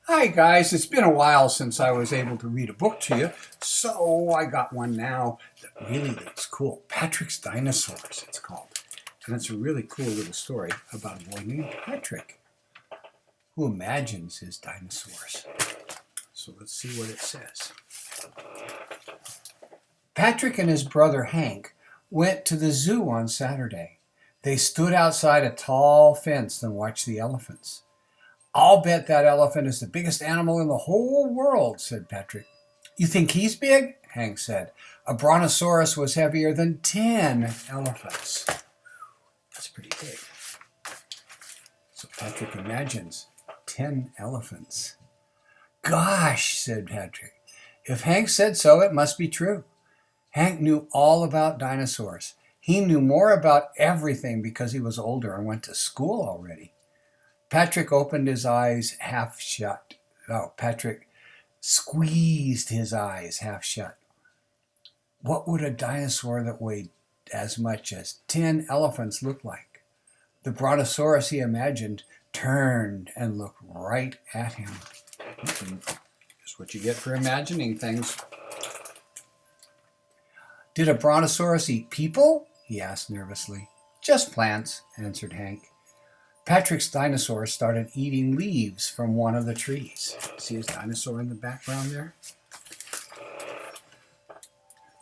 Hi guys, it's been a while since I was able to read a book to you, so I got one now that really looks cool. Patrick's Dinosaurs, it's called. And it's a really cool little story about a boy named Patrick who imagines his dinosaurs. So let's see what it says. Patrick and his brother Hank went to the zoo on Saturday. They stood outside a tall fence and watched the elephants. "I'll bet that elephant is the biggest animal in the whole world," said Patrick. "You think he's big?" Hank said. "A brontosaurus was heavier than 10 elephants." That's pretty big. So Patrick imagines 10 elephants. "Gosh," said Patrick. "If Hank said so, it must be true." Hank knew all about dinosaurs. He knew more about everything because he was older and went to school already. Patrick opened his eyes half shut. Patrick squeezed his eyes half shut. What would a dinosaur that weighed as much as 10 elephants look like? The brontosaurus he imagined turned and looked right at him. Just what you get for imagining things. "Did a brontosaurus eat people?" he asked nervously. "Just plants," answered Hank. Patrick's dinosaur started eating leaves from one of the trees. See his dinosaur in the background there?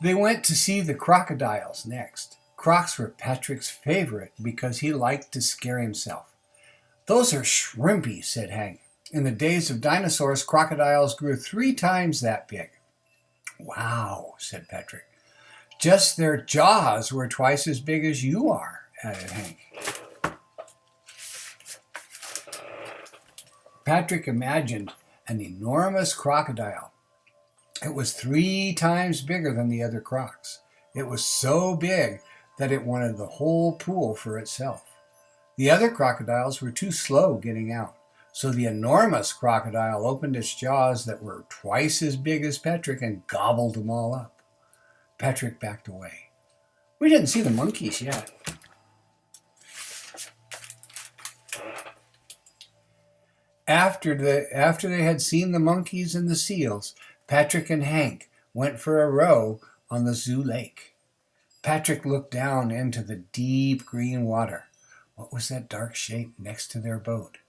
They went to see the crocodiles next. Crocs were Patrick's favorite because he liked to scare himself. "Those are shrimpies," said Hank. "In the days of dinosaurs, crocodiles grew 3 times that big." "Wow," said Patrick. "Just their jaws were twice as big as you are," added Hank. Patrick imagined an enormous crocodile. It was 3 times bigger than the other crocs. It was so big that it wanted the whole pool for itself. The other crocodiles were too slow getting out, so the enormous crocodile opened its jaws that were twice as big as Patrick and gobbled them all up. Patrick backed away. "We didn't see the monkeys yet." After they had seen the monkeys and the seals, Patrick and Hank went for a row on the zoo lake. Patrick looked down into the deep green water. What was that dark shape next to their boat?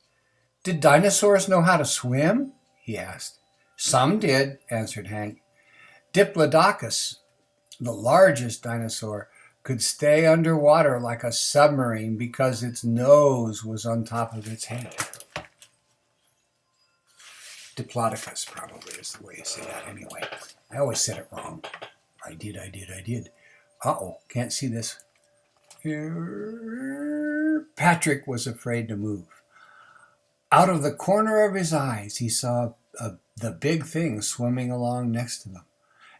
"Did dinosaurs know how to swim?" he asked. "Some did," answered Hank. "Diplodocus, the largest dinosaur, could stay underwater like a submarine because its nose was on top of its head." Diplodocus probably is the way you say that anyway. I always said it wrong. I did. Uh-oh, can't see this. Patrick was afraid to move. Out of the corner of his eyes, he saw the big thing swimming along next to them.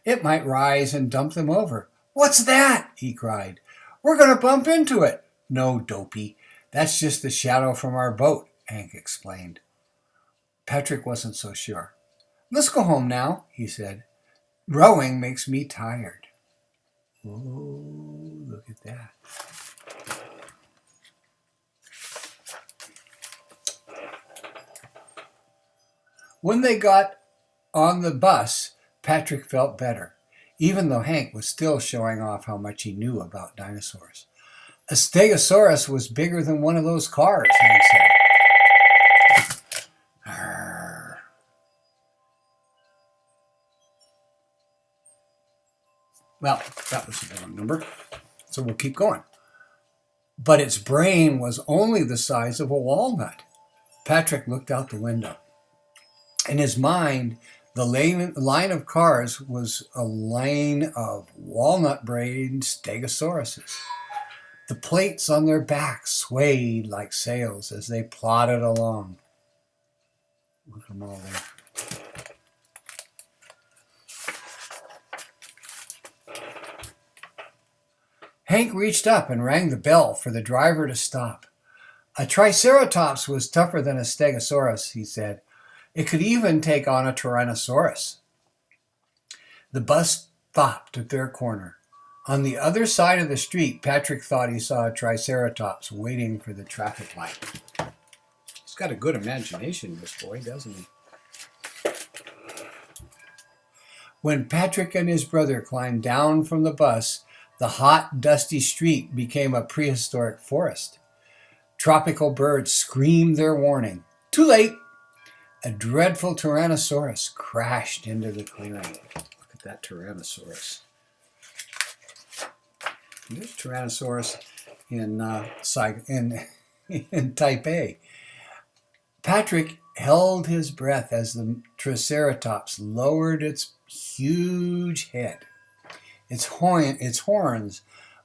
It might rise and dump them over. "What's that?" he cried. "We're going to bump into it." "No, dopey. That's just the shadow from our boat," Hank explained. Patrick wasn't so sure. "Let's go home now," he said. "Rowing makes me tired." Oh, look at that. When they got on the bus, Patrick felt better, even though Hank was still showing off how much he knew about dinosaurs. "A stegosaurus was bigger than one of those cars," Hank said. Well, that was the wrong number, so we'll keep going. "But its brain was only the size of a walnut." Patrick looked out the window. In his mind, the line of cars was a line of walnut-brained stegosauruses. The plates on their backs swayed like sails as they plodded along. Look at them all there. Hank reached up and rang the bell for the driver to stop. "A triceratops was tougher than a stegosaurus," he said. "It could even take on a tyrannosaurus." The bus stopped at their corner. On the other side of the street, Patrick thought he saw a triceratops waiting for the traffic light. He's got a good imagination, this boy, doesn't he? When Patrick and his brother climbed down from the bus, the hot, dusty street became a prehistoric forest. Tropical birds screamed their warning. Too late! A dreadful Tyrannosaurus crashed into the clearing. Look at that Tyrannosaurus. There's Tyrannosaurus in Taipei. Patrick held his breath as the Triceratops lowered its huge head. Its horns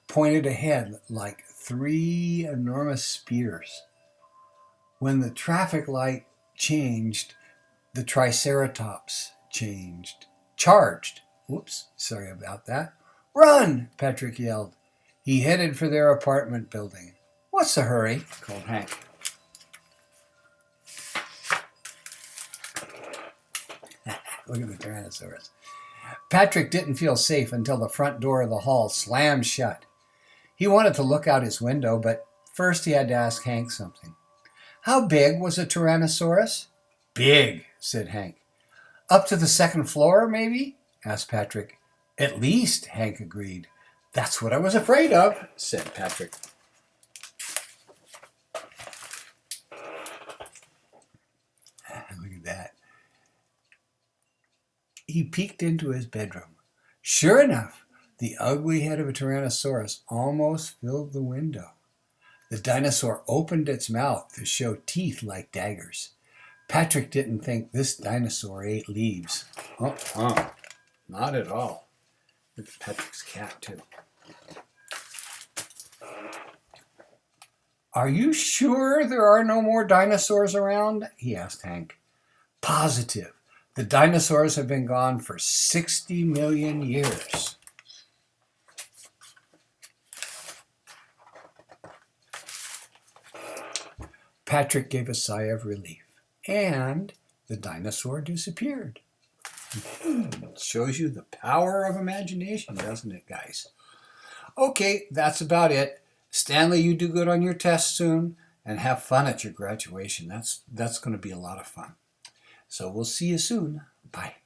pointed ahead like three enormous spears. When the traffic light changed, the Triceratops charged. Oops, sorry about that. Run, Patrick yelled. He headed for their apartment building. What's the hurry? Called Hank. Look at the Tyrannosaurus. Patrick didn't feel safe until the front door of the hall slammed shut. He wanted to look out his window, but first he had to ask Hank something. How big was a Tyrannosaurus? Big, said Hank. Up to the second floor, maybe? Asked Patrick. At least, Hank agreed. That's what I was afraid of, said Patrick. Look at that. He peeked into his bedroom. Sure enough, the ugly head of a Tyrannosaurus almost filled the window. The dinosaur opened its mouth to show teeth like daggers. Patrick didn't think this dinosaur ate leaves. Not at all. Look at Patrick's cat, too. Are you sure there are no more dinosaurs around? He asked Hank. Positive. The dinosaurs have been gone for 60 million years. Patrick gave a sigh of relief, and the dinosaur disappeared. It shows you the power of imagination, doesn't it, guys? Okay, that's about it. Stanley, you do good on your test soon, and have fun at your graduation. That's going to be a lot of fun. So we'll see you soon. Bye.